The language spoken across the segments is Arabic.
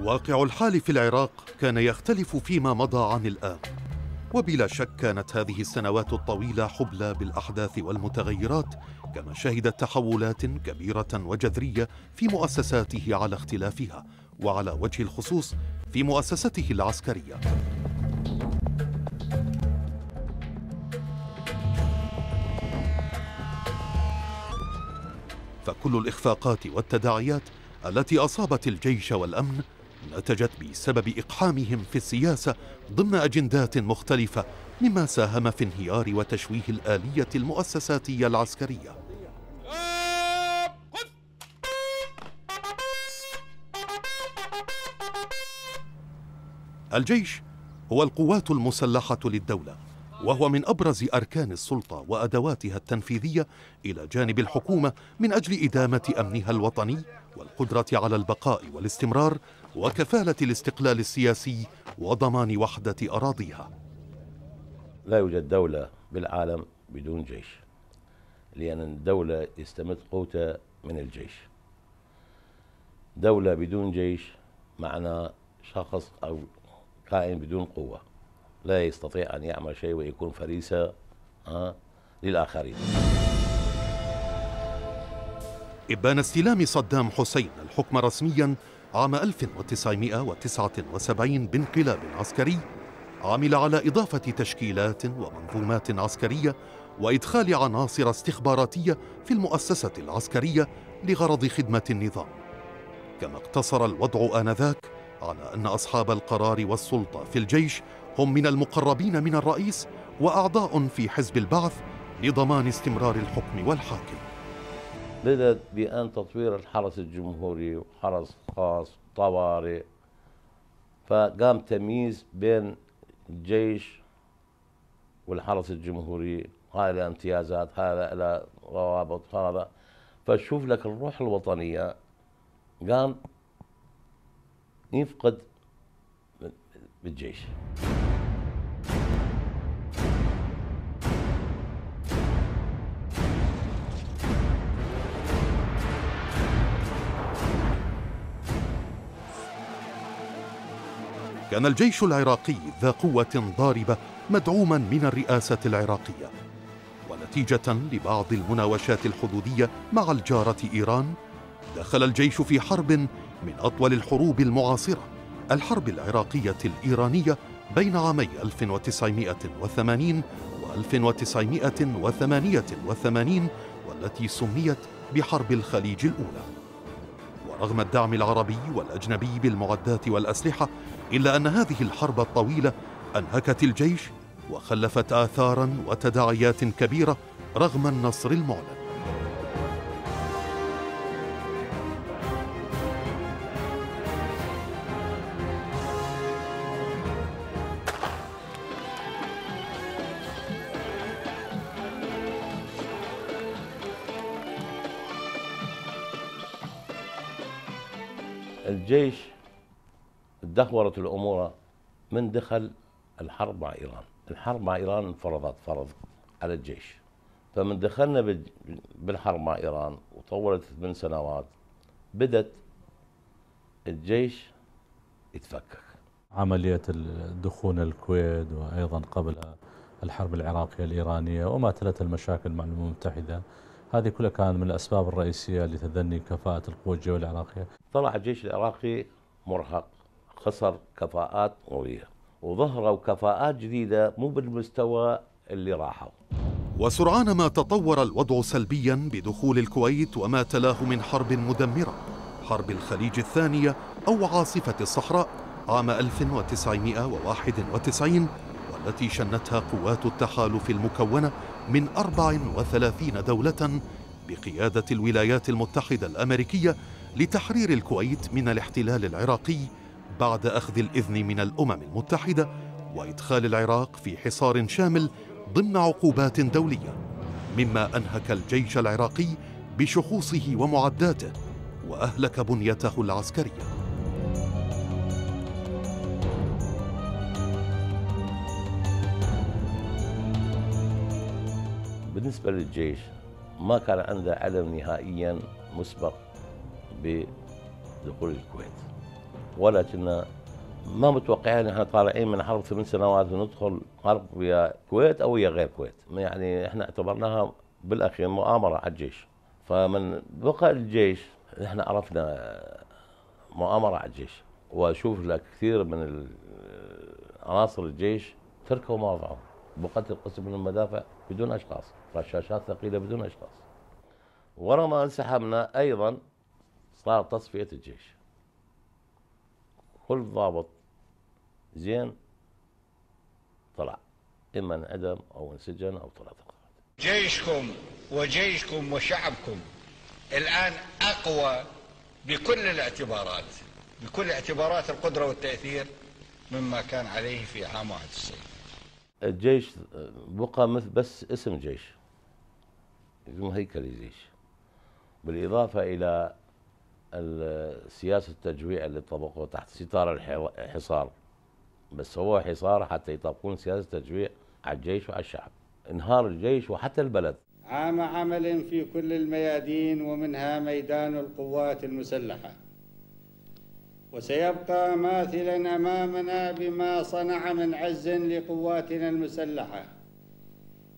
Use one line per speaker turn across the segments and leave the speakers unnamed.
واقع الحال في العراق كان يختلف فيما مضى عن الآن، وبلا شك كانت هذه السنوات الطويلة حبلى بالأحداث والمتغيرات، كما شهدت تحولات كبيرة وجذرية في مؤسساته على اختلافها، وعلى وجه الخصوص في مؤسسته العسكرية. فكل الإخفاقات والتداعيات التي أصابت الجيش والأمن نتجت بسبب إقحامهم في السياسة ضمن أجندات مختلفة، مما ساهم في انهيار وتشويه الآلية المؤسساتية العسكرية. الجيش هو القوات المسلحة للدولة، وهو من أبرز أركان السلطة وأدواتها التنفيذية إلى جانب الحكومة من أجل إدامة أمنها الوطني والقدرة على البقاء والاستمرار وكفالة الاستقلال السياسي وضمان وحدة أراضيها.
لا يوجد دولة بالعالم بدون جيش، لأن الدولة يستمد قوتها من الجيش. دولة بدون جيش معنى شخص أو كائن بدون قوة، لا يستطيع أن يعمل شيء ويكون فريسة للآخرين.
إبان استلام صدام حسين الحكم رسميا عام 1979 بانقلاب عسكري عمل على إضافة تشكيلات ومنظومات عسكرية وإدخال عناصر استخباراتية في المؤسسة العسكرية لغرض خدمة النظام. كما اقتصر الوضع آنذاك على أن أصحاب القرار والسلطة في الجيش هم من المقربين من الرئيس وأعضاء في حزب البعث لضمان استمرار الحكم والحاكم.
بدأت بأن تطوير الحرس الجمهوري وحرس خاص طوارئ، فقام تمييز بين الجيش والحرس الجمهوري، هذا له امتيازات، هذا له روابط، هذا فشوف لك الروح الوطنية قام يفقد بالجيش.
كان الجيش العراقي ذا قوة ضاربة مدعوما من الرئاسة العراقية، ونتيجة لبعض المناوشات الحدودية مع الجارة إيران دخل الجيش في حرب من أطول الحروب المعاصرة، الحرب العراقية الإيرانية بين عامي 1980 و 1988، والتي سميت بحرب الخليج الأولى. ورغم الدعم العربي والأجنبي بالمعدات والأسلحة، إلا أن هذه الحرب الطويلة أنهكت الجيش وخلفت آثاراً وتداعيات كبيرة رغم النصر المعلن.
الجيش تدهورت الأمور من دخل الحرب مع إيران. الحرب مع إيران فرض على الجيش، فمن دخلنا بالحرب مع إيران وطولت 8 سنوات بدت الجيش يتفكك.
عملية دخول الكويت وأيضا قبلها الحرب العراقية الإيرانية وما تلت المشاكل مع الأمم المتحدة، هذه كلها كانت من الأسباب الرئيسية لتدني كفاءة القوة الجوية العراقية.
طلع الجيش العراقي مرهق، خسر كفاءات قوية وظهروا كفاءات جديدة مو بالمستوى اللي راحوا.
وسرعان ما تطور الوضع سلبيا بدخول الكويت وما تلاه من حرب مدمرة، حرب الخليج الثانية أو عاصفة الصحراء عام 1991، والتي شنتها قوات التحالف المكونة من 34 دولة بقيادة الولايات المتحدة الأمريكية لتحرير الكويت من الاحتلال العراقي بعد أخذ الإذن من الأمم المتحدة وإدخال العراق في حصار شامل ضمن عقوبات دولية، مما أنهك الجيش العراقي بشخوصه ومعداته وأهلك بنيته العسكرية.
بالنسبة للجيش ما كان عنده علم نهائيا مسبق بدخول الكويت، ولكن ما متوقعين. احنا طالعين من حرب 8 سنوات وندخل حرب ويا الكويت او ويا غير الكويت، يعني احنا اعتبرناها بالاخير مؤامره على الجيش. فمن بقى الجيش احنا عرفنا مؤامره على الجيش، واشوف لك كثير من عناصر الجيش تركوا مواضعهم، بقتل قسم من المدافع بدون اشخاص، رشاشات ثقيله بدون اشخاص. ورا ما انسحبنا ايضا صار تصفيه الجيش، كل ضابط زين طلع، اما انعدم او انسجن او طلع ثقافات.
جيشكم وشعبكم الان اقوى بكل الاعتبارات القدره والتاثير مما كان عليه في عام 91.
الجيش بقى مثل بس اسم جيش، اسمه هيكل الجيش، بالاضافه الى سياسه التجويع اللي طبقوه تحت ستار الحصار، بس هو حصار حتى يطبقون سياسه التجويع على الجيش وعلى الشعب. انهار الجيش وحتى البلد.
عام عمل في كل الميادين ومنها ميدان القوات المسلحه، وسيبقى ماثلا امامنا بما صنع من عز لقواتنا المسلحه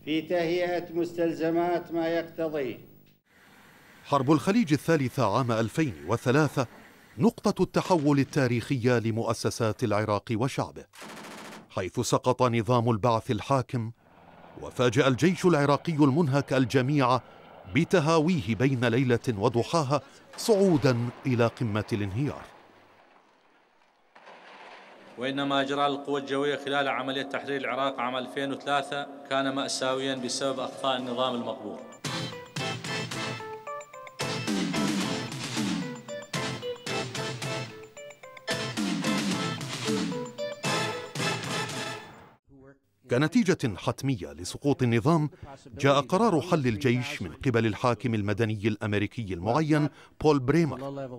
في تهيئه مستلزمات ما يقتضيه.
حرب الخليج الثالثة عام 2003 نقطة التحول التاريخية لمؤسسات العراق وشعبه، حيث سقط نظام البعث الحاكم، وفاجأ الجيش العراقي المنهك الجميع بتهاويه بين ليلة وضحاها صعودا إلى قمة الانهيار.
وإنما إجراء القوى الجوية خلال عملية تحرير العراق عام 2003 كان مأساويا بسبب أخطاء النظام المقبول.
كنتيجة حتمية لسقوط النظام، جاء قرار حل الجيش من قبل الحاكم المدني الأمريكي المعين بول بريمر،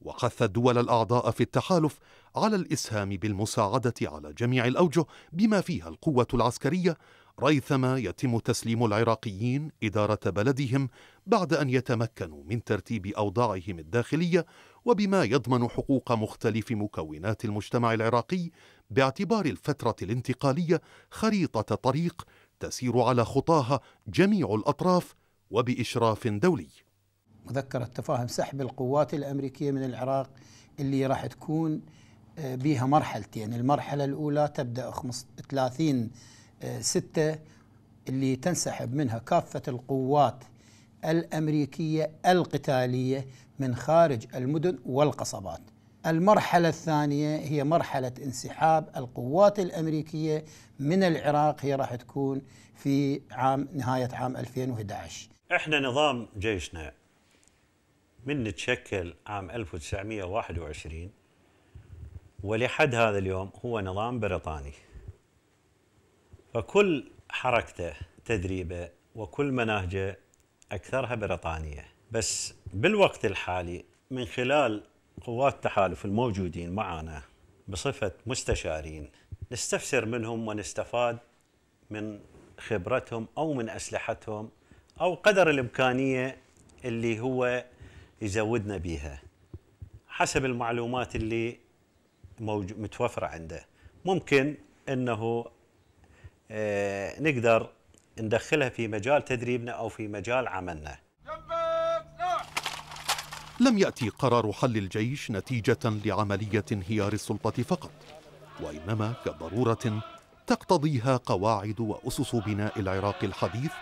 وحث الدول الأعضاء في التحالف على الإسهام بالمساعدة على جميع الأوجه بما فيها القوة العسكرية، ريثما يتم تسليم العراقيين إدارة بلدهم بعد أن يتمكنوا من ترتيب أوضاعهم الداخلية، وبما يضمن حقوق مختلف مكونات المجتمع العراقي، باعتبار الفترة الانتقالية خريطة طريق تسير على خطاها جميع الأطراف وبإشراف دولي.
مذكرة تفاهم سحب القوات الأمريكية من العراق اللي راح تكون بها مرحلتين. المرحلة الأولى تبدأ 30/6 اللي تنسحب منها كافة القوات الأمريكية القتالية من خارج المدن والقصبات. المرحلة الثانية هي مرحلة انسحاب القوات الأمريكية من العراق، هي راح تكون في نهاية عام 2011.
احنا نظام جيشنا من نتشكل عام 1921 ولحد هذا اليوم هو نظام بريطاني، فكل حركته تدريبه وكل مناهجه أكثرها بريطانية. بس بالوقت الحالي من خلال قوات التحالف الموجودين معنا بصفة مستشارين نستفسر منهم ونستفاد من خبرتهم أو من أسلحتهم أو قدر الإمكانية اللي هو يزودنا بها حسب المعلومات اللي متوفرة عنده. ممكن أنه نقدر ندخلها في مجال تدريبنا أو في مجال عملنا.
لم يأتي قرار حل الجيش نتيجة لعملية انهيار السلطة فقط، وإنما كضرورة تقتضيها قواعد وأسس بناء العراق الحديث،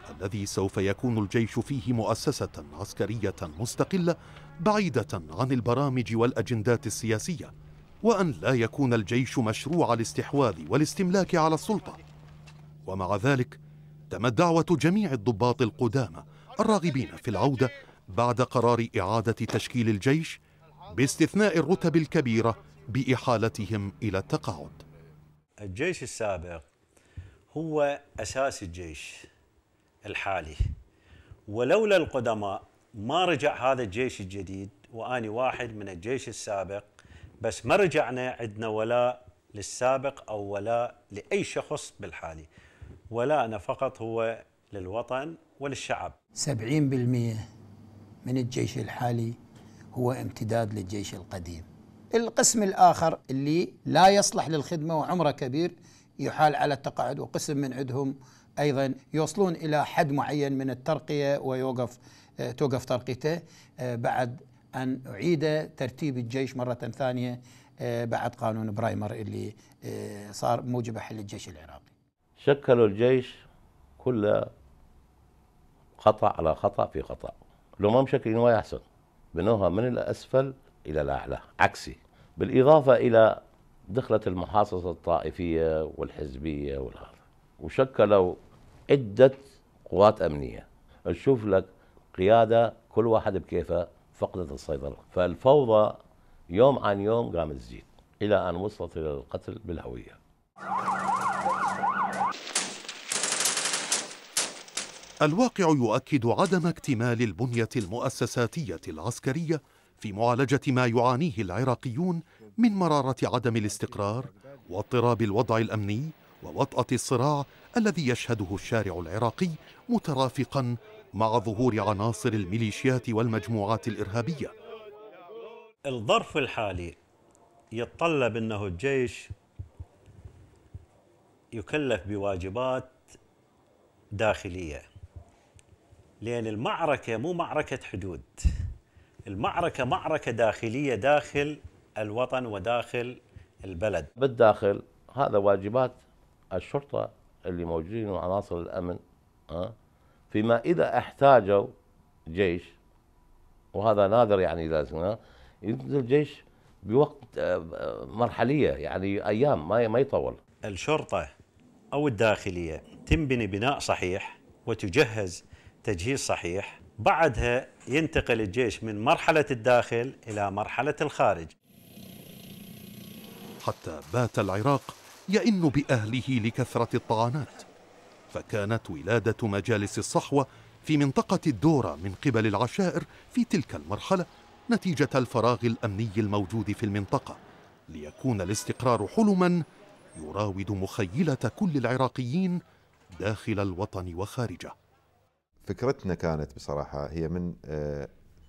الذي سوف يكون الجيش فيه مؤسسة عسكرية مستقلة بعيدة عن البرامج والأجندات السياسية، وأن لا يكون الجيش مشروع الاستحواذ والاستملاك على السلطة. ومع ذلك تمت دعوة جميع الضباط القدامى الراغبين في العودة بعد قرار إعادة تشكيل الجيش، باستثناء الرتب الكبيرة، بإحالتهم إلى التقاعد.
الجيش السابق هو أساس الجيش الحالي، ولولا القدماء ما رجع هذا الجيش الجديد. وأني واحد من الجيش السابق، بس ما رجعنا عندنا ولاء للسابق أو ولاء لأي شخص بالحالي، ولاءنا فقط هو للوطن وللشعب.
70% من الجيش الحالي هو امتداد للجيش القديم، القسم الآخر اللي لا يصلح للخدمة وعمره كبير يحال على التقاعد، وقسم من عندهم أيضا يوصلون إلى حد معين من الترقية توقف ترقيته بعد أن أعيد ترتيب الجيش مرة ثانية بعد قانون برايمر اللي صار موجب حل الجيش العراقي.
شكلوا الجيش كله خطأ على خطأ في خطأ، لو ما مشكلين ويا أحسن، بنوها من الأسفل إلى الأعلى عكسي، بالإضافة إلى دخلت المحاصصة الطائفية والحزبية والهذا، وشكلوا عدة قوات أمنية. تشوف لك قيادة كل واحد بكيفه فقدت السيطرة، فالفوضى يوم عن يوم قامت تزيد إلى أن وصلت إلى القتل بالهوية.
الواقع يؤكد عدم اكتمال البنية المؤسساتية العسكرية في معالجة ما يعانيه العراقيون من مرارة عدم الاستقرار واضطراب الوضع الأمني ووطأة الصراع الذي يشهده الشارع العراقي مترافقا مع ظهور عناصر الميليشيات والمجموعات الإرهابية.
الظرف الحالي يتطلب أنه الجيش يكلف بواجبات داخلية، لأن المعركة مو معركة حدود، المعركة معركة داخلية داخل الوطن وداخل البلد.
بالداخل هذا واجبات الشرطة اللي موجودين وعناصر الأمن، فيما إذا احتاجوا جيش، وهذا نادر يعني لازم ينزل الجيش بوقت مرحلية، يعني أيام ما يطول.
الشرطة أو الداخلية تنبني بناء صحيح وتجهز تجهيز صحيح، بعدها ينتقل الجيش من مرحلة الداخل إلى مرحلة الخارج.
حتى بات العراق يئن بأهله لكثرة الطعنات، فكانت ولادة مجالس الصحوة في منطقة الدورة من قبل العشائر في تلك المرحلة نتيجة الفراغ الأمني الموجود في المنطقة، ليكون الاستقرار حلماً يراود مخيلة كل العراقيين داخل الوطن وخارجه.
فكرتنا كانت بصراحة هي من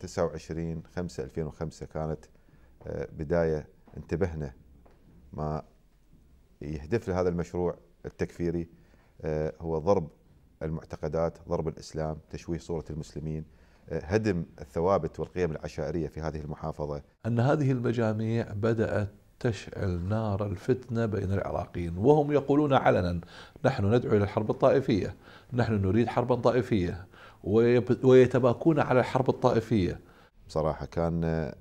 29/5/2005 كانت بداية انتبهنا ما يهدف لهذا المشروع التكفيري، هو ضرب المعتقدات، ضرب الإسلام، تشويه صورة المسلمين، هدم الثوابت والقيم العشائرية في هذه المحافظة.
أن هذه المجاميع بدأت تشعل نار الفتنة بين العراقيين، وهم يقولون علنا نحن ندعو إلى الحرب الطائفية، نحن نريد حربا طائفية، ويتباكون على الحرب الطائفية.
بصراحة كان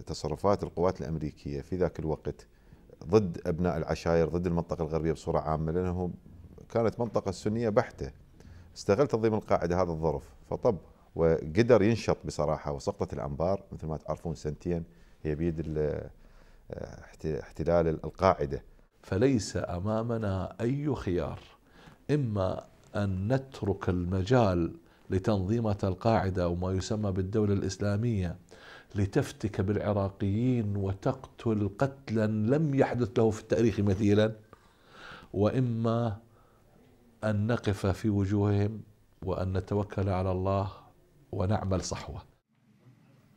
تصرفات القوات الأمريكية في ذاك الوقت ضد أبناء العشائر، ضد المنطقة الغربية بصورة عامة، لأنه كانت منطقة سنية بحتة. استغل تنظيم القاعدة هذا الظرف فطب وقدر ينشط بصراحة، وسقطت الأنبار مثل ما تعرفون سنتين هي بيد احتلال القاعدة.
فليس أمامنا أي خيار، إما أن نترك المجال لتنظيمة القاعدة وما يسمى بالدولة الإسلامية لتفتك بالعراقيين وتقتل قتلا لم يحدث له في التاريخ مثيلا، وإما أن نقف في وجوههم وأن نتوكل على الله ونعمل صحوة.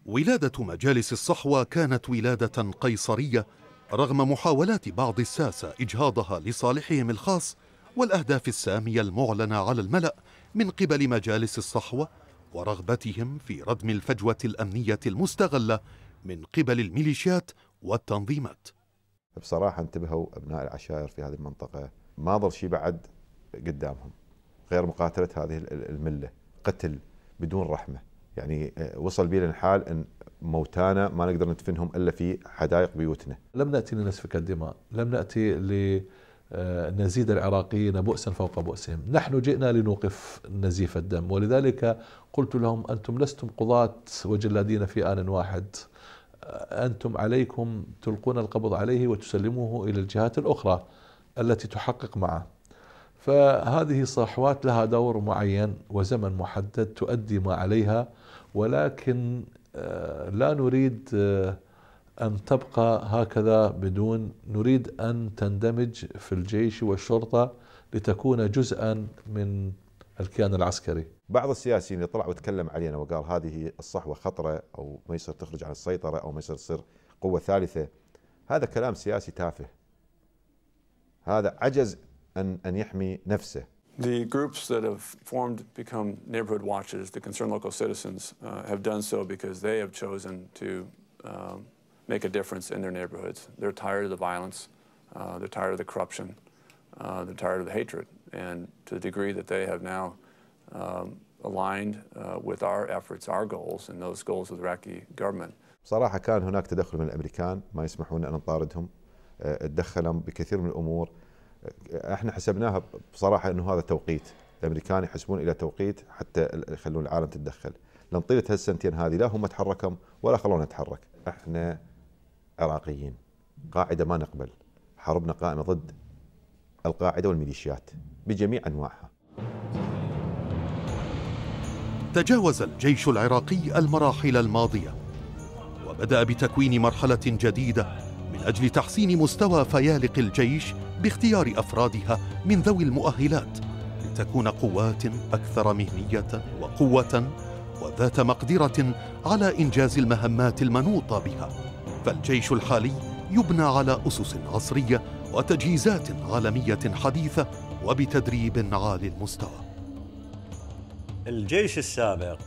ولادة مجالس الصحوة كانت ولادة قيصرية رغم محاولات بعض الساسة إجهاضها لصالحهم الخاص والأهداف السامية المعلنة على الملأ من قبل مجالس الصحوة، ورغبتهم في ردم الفجوة الأمنية المستغلة من قبل الميليشيات والتنظيمات.
بصراحة انتبهوا أبناء العشائر في هذه المنطقة، ما ظل شيء بعد قدامهم غير مقاتلة هذه الملة، قتل بدون رحمة. يعني وصل بينا الحال أن موتانا ما نقدر ندفنهم إلا في حدائق بيوتنا.
لم نأتي لنسفك الدماء، لم نأتي لنزيد العراقيين بؤسا فوق بؤسهم، نحن جئنا لنوقف نزيف الدم، ولذلك قلت لهم أنتم لستم قضاة وجلادين في آن واحد، أنتم عليكم تلقون القبض عليه وتسلموه إلى الجهات الأخرى التي تحقق معه. فهذه صحوات لها دور معين وزمن محدد تؤدي ما عليها، ولكن لا نريد أن تبقى هكذا بدون، نريد أن تندمج في الجيش والشرطة لتكون جزءا من الكيان العسكري.
بعض السياسيين اللي طلع وتكلم علينا وقال هذه الصحوة خطرة أو ما يصير تخرج عن السيطرة أو ما يصير تصير قوة ثالثة هذا كلام سياسي تافه. هذا عجز أن يحمي نفسه.
The groups that have formed become neighborhood watches. The concerned local citizens have done so because they have chosen to make a difference in their neighborhoods. They're tired of the violence, they're tired of the corruption, they're tired of the hatred. And to the degree that they have now aligned with our efforts, our goals, and those goals of the Iraqi government.
بصراحة كان هناك تدخل من الأمريكان ما يسمحون أن نطاردهم، تدخلوا بكثير من الأمور. احنا حسبناها بصراحة أنه هذا توقيت، الأمريكان يحسبون إلى توقيت حتى يخلون العالم تتدخل. لأن طيلة هالسنتين هذه لا هم تحركوا ولا خلونا نتحرك. احنا عراقيين، قاعدة ما نقبل، حربنا قائمة ضد القاعدة والميليشيات بجميع أنواعها.
تجاوز الجيش العراقي المراحل الماضية وبدأ بتكوين مرحلة جديدة من أجل تحسين مستوى فيالق الجيش باختيار أفرادها من ذوي المؤهلات لتكون قوات أكثر مهنية وقوة وذات مقدرة على إنجاز المهمات المنوطة بها. فالجيش الحالي يبنى على أسس عصرية وتجهيزات عالمية حديثة وبتدريب عالي المستوى.
الجيش السابق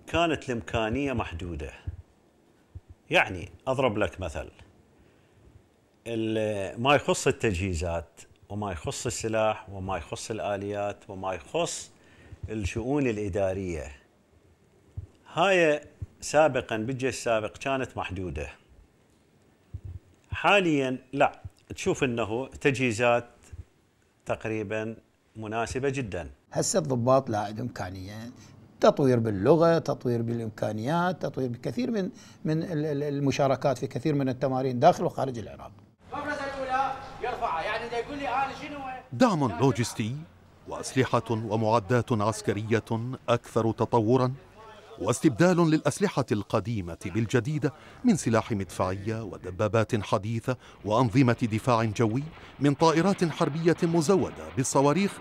كانت الإمكانية محدودة. يعني أضرب لك مثل، ما يخص التجهيزات وما يخص السلاح وما يخص الآليات وما يخص الشؤون الإدارية، هاي سابقا بالجيش السابق كانت محدودة. حاليا لا، تشوف أنه تجهيزات تقريبا مناسبة جدا.
هسه الضباط لا عندهم إمكانية تطوير باللغة، تطوير بالإمكانيات، تطوير بكثير من المشاركات في كثير من التمارين داخل وخارج العراق.
دعم لوجستي وأسلحة ومعدات عسكرية أكثر تطوراً واستبدال للأسلحة القديمة بالجديدة من سلاح مدفعية ودبابات حديثة وأنظمة دفاع جوي، من طائرات حربية مزودة بالصواريخ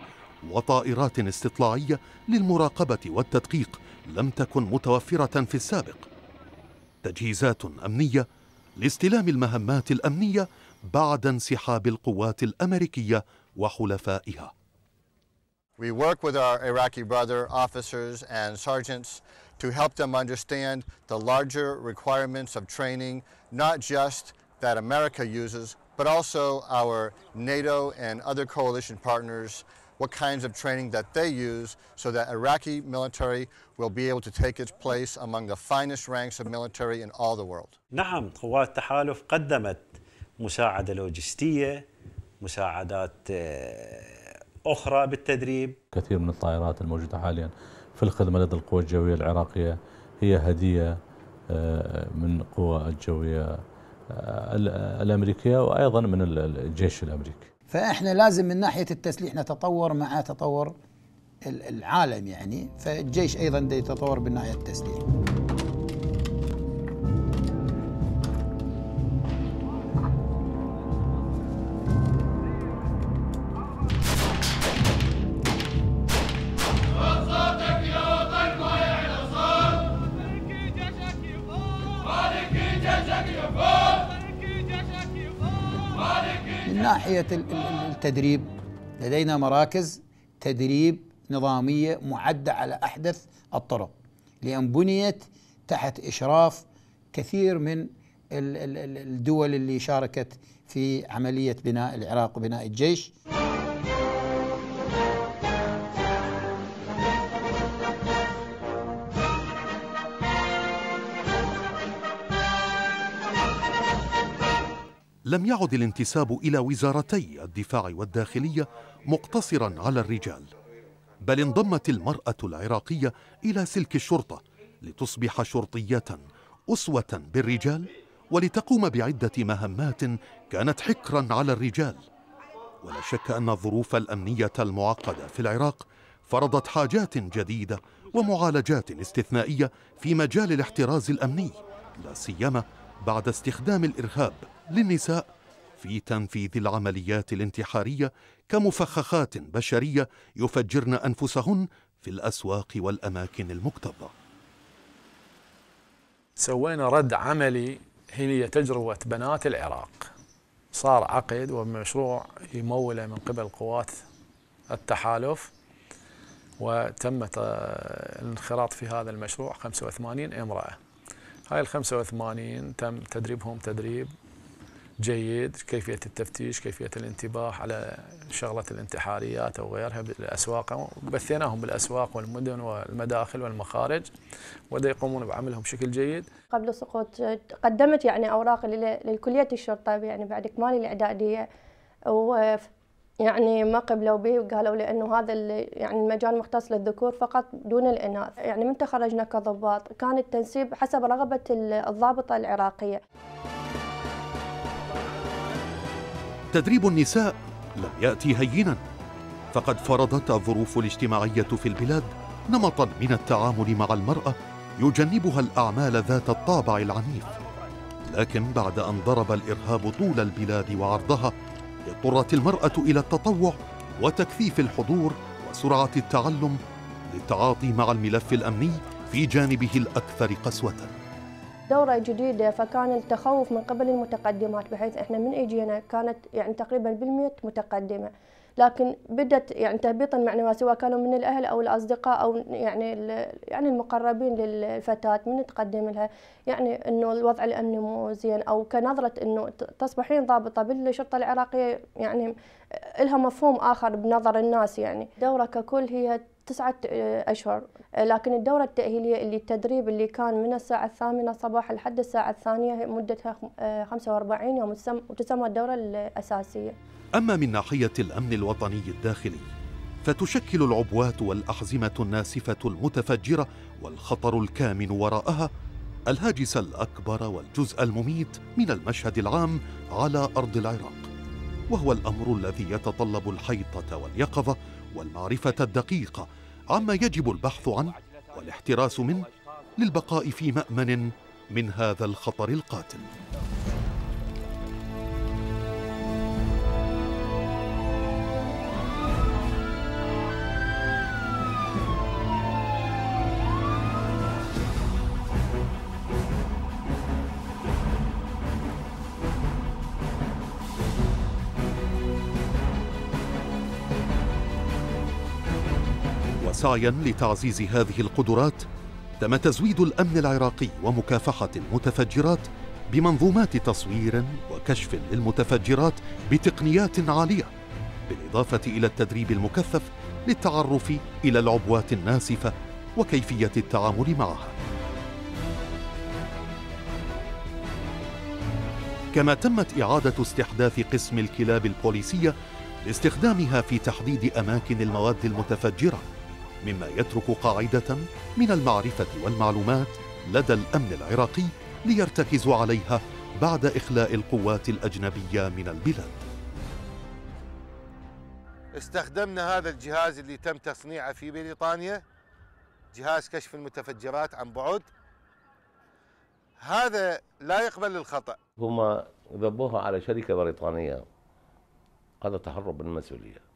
وطائرات استطلاعية للمراقبة والتدقيق لم تكن متوفرة في السابق. تجهيزات أمنية لاستلام المهمات الأمنية بعد انسحاب القوات الأمريكية وحلفائها.
We work with our Iraqi brother officers and sergeants to help them understand the larger requirements of training, not just that America uses, but also our NATO and other coalition partners, what kinds of training that they use so that Iraqi military will be able to take its place among the finest ranks of military in all the world.
نعم، قوات التحالف قدمت مساعدة لوجستية، مساعدات أخرى بالتدريب.
كثير من الطائرات الموجودة حاليا في الخدمة لدى القوى الجوية العراقية هي هدية من القوى الجوية الأمريكية وأيضا من الجيش الأمريكي.
فإحنا لازم من ناحية التسليح نتطور مع تطور العالم يعني، فالجيش أيضا يتطور بالناحية التسليح. من ناحية التدريب لدينا مراكز تدريب نظامية معدة على أحدث الطرق، لأن بنيت تحت إشراف كثير من الدول اللي شاركت في عملية بناء العراق وبناء الجيش.
لم يعد الانتساب إلى وزارتي الدفاع والداخلية مقتصرا على الرجال، بل انضمت المرأة العراقية إلى سلك الشرطة لتصبح شرطية أسوة بالرجال ولتقوم بعدة مهمات كانت حكرا على الرجال. ولا شك أن الظروف الأمنية المعقدة في العراق فرضت حاجات جديدة ومعالجات استثنائية في مجال الاحتراز الأمني، لا سيما بعد استخدام الإرهاب للنساء في تنفيذ العمليات الانتحارية كمفخخات بشرية يفجرن أنفسهن في الأسواق والأماكن المكتظة.
سوينا رد عملي هي تجربة بنات العراق. صار عقد ومشروع يموله من قبل قوات التحالف، وتم الانخراط في هذا المشروع 85 امرأة. هاي ال 85 تم تدريبهم تدريب جيد، كيفية التفتيش، كيفية الانتباه على شغلة الانتحاريات أو غيرها بالأسواق، بثيناهم بالأسواق والمدن والمداخل والمخارج، ودا يقومون بعملهم بشكل جيد.
قبل السقوط قدمت يعني أوراق للكلية الشرطة يعني بعد إكمالي الإعدادية، ويعني ما قبلوا به وقالوا لي إنه هذا يعني المجال مختص للذكور فقط دون الإناث. يعني من تخرجنا كضباط كان التنسيب حسب رغبة الضابطة العراقية.
تدريب النساء لم يأتي هينا، فقد فرضت الظروف الاجتماعية في البلاد نمطا من التعامل مع المرأة يجنبها الأعمال ذات الطابع العنيف. لكن بعد أن ضرب الإرهاب طول البلاد وعرضها، اضطرت المرأة إلى التطوع وتكثيف الحضور وسرعة التعلم للتعاطي مع الملف الأمني في جانبه الأكثر قسوة.
دورة جديدة، فكان التخوف من قبل المتقدمات، بحيث احنا من اجينا كانت يعني تقريبا بالمئة متقدمة، لكن بدت يعني تهبيط المعنوي سواء كانوا من الاهل او الاصدقاء او يعني المقربين للفتاة من تقدم لها يعني انه الوضع الامني مو زين، او كنظرة انه تصبحين ضابطة بالشرطة العراقية يعني لها مفهوم اخر بنظر الناس. يعني الدورة ككل هي 9 أشهر، لكن الدورة التأهيلية التدريب اللي كان من الساعة 8 صباحا لحد الساعة 2 مدتها 45 يوم، وتسمى الدورة الأساسية.
أما من ناحية الأمن الوطني الداخلي، فتشكل العبوات والأحزمة الناسفة المتفجرة والخطر الكامن وراءها الهاجس الأكبر والجزء المميت من المشهد العام على أرض العراق، وهو الأمر الذي يتطلب الحيطة واليقظة والمعرفة الدقيقة عما يجب البحث عنه والاحتراس منه للبقاء في مأمن من هذا الخطر القاتل. سعيا لتعزيز هذه القدرات، تم تزويد الأمن العراقي ومكافحة المتفجرات بمنظومات تصوير وكشف للمتفجرات بتقنيات عالية، بالإضافة إلى التدريب المكثف للتعرف إلى العبوات الناسفة وكيفية التعامل معها. كما تمت إعادة استحداث قسم الكلاب البوليسية لاستخدامها في تحديد أماكن المواد المتفجرة، مما يترك قاعدة من المعرفة والمعلومات لدى الأمن العراقي ليرتكزوا عليها بعد إخلاء القوات الأجنبية من البلاد.
استخدمنا هذا الجهاز اللي تم تصنيعه في بريطانيا، جهاز كشف المتفجرات عن بعد. هذا لا يقبل الخطأ.
هم ذبوها على شركة بريطانية، هذا تهرب من المسؤولية.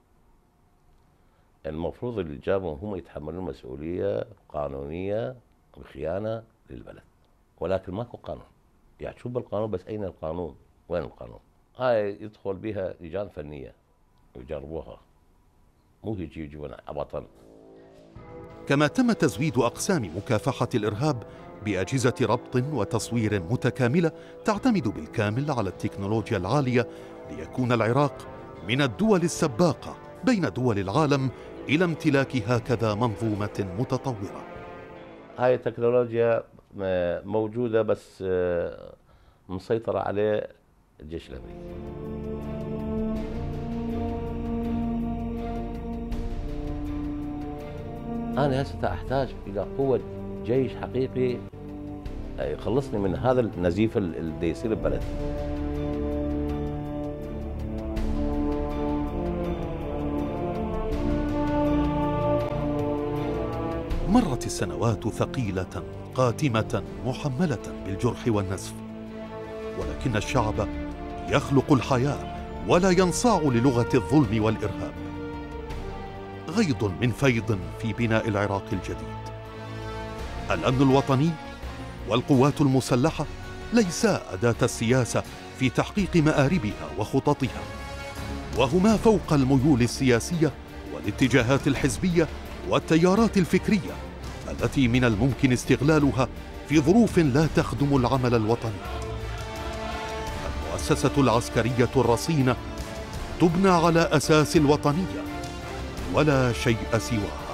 المفروض اللي جابهم هم يتحملون مسؤولية قانونية وخيانة للبلد، ولكن ماكو قانون. يحشون بالقانون بس أين القانون؟ وين القانون؟ هاي يدخل بها لجان فنية ويجربوها، مو هيجي يجيبون عبطا.
كما تم تزويد أقسام مكافحة الإرهاب بأجهزة ربط وتصوير متكاملة تعتمد بالكامل على التكنولوجيا العالية، ليكون العراق من الدول السباقة بين دول العالم إلى امتلاك هكذا منظومة متطورة.
هاي التكنولوجيا موجودة بس مسيطرة عليه الجيش الأمريكي. أنا هسه أحتاج إلى قوة جيش حقيقي يخلصني من هذا النزيف اللي يصير ببلدي.
مرت السنوات ثقيلة قاتمة محملة بالجرح والنزف، ولكن الشعب يخلق الحياة ولا ينصاع للغة الظلم والإرهاب. غيض من فيض في بناء العراق الجديد. الأمن الوطني والقوات المسلحة ليس أداة السياسة في تحقيق مآربها وخططها، وهما فوق الميول السياسية والاتجاهات الحزبية والتيارات الفكرية التي من الممكن استغلالها في ظروف لا تخدم العمل الوطني. المؤسسة العسكرية الرصينة تبنى على أساس الوطنية ولا شيء سواه.